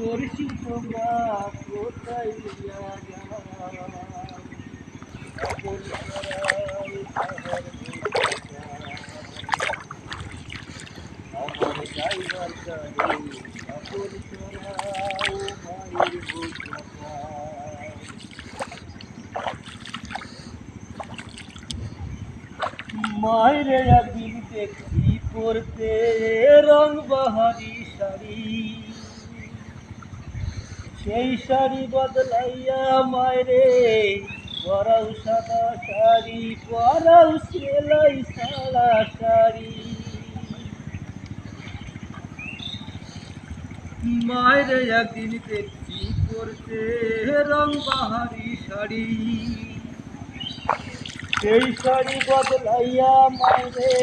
পড়শি তোমরা কোথায় নিয়া যাও আপন ছাড়াই তাহার আমার যাইবার কালে আপন ছাড়াও মায়ের বোঝা মায়ের একদিন দেখি পরতে রং বাহারি শাড়ি সেই শাড়ি বদলাইয়া মায়েরে পরাও সাদা শাড়ি পরাও সেলাই সাদা শাড়ি মায়ের একদিন দেখি পরতে রং বাহারি শাড়ি সেই শাড়ি বদলাইয়া মায়েরে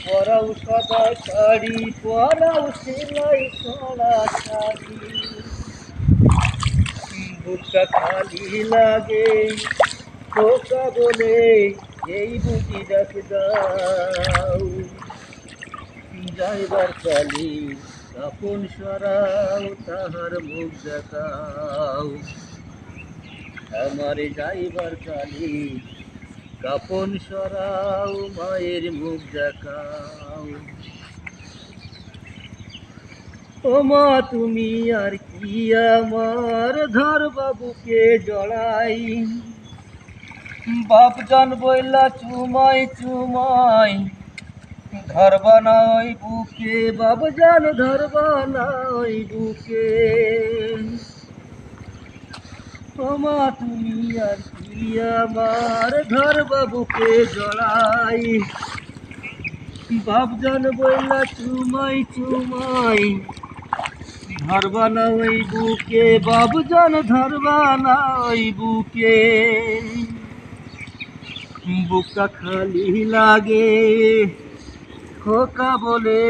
পরাও সাদা শাড়ি পরাও সেলাই সাদা শাড়ি বুকটা খালি লাগে খোকা বলে এই বুঝি ডাক দাও যাইবার কালি কাপন সরাও তাহার মুখ দেখাও আমার যাইবার কালি কাপন সরাও মায়ের মুখ দেখাও ও মা তুমি আর কি আমার ধর বাবুকে জড়াই বাপ জান বইলা চুমাই চুমাই ধরবা না ওই বুকে বাপ জান ধরবা না ওই বুকে ও মা তুমি আর কি আমার ধর বাবুকে জড়াই বাপ জান বইলা চুমাই চুমাই ধরবা না ওই বুকে বাবু জান ধরবা না ওই বুকে বুকটা খালি লাগে খোকা বলে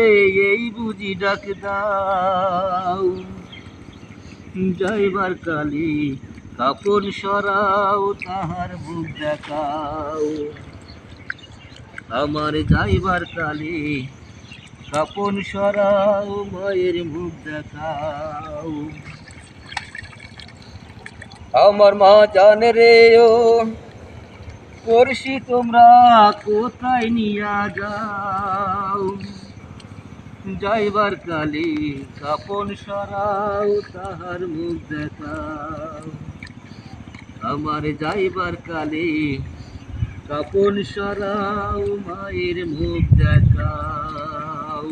এই বুঝি ডাক দাও যাইবার কালি কাপড় সরাও তাহার বুক দেখাও আমার যাইবার কালি কাপন সরাও মায়ের মুখ দেখাও আমার মা জানে রে ও পড়শি তোমরা কোথায় নিয়া যাও যাইবার কালে কাপন সরাও তাহার মুখ দেখাও আমার যাইবার কালে কাপন সরাও মায়ের মুখ দেখাও।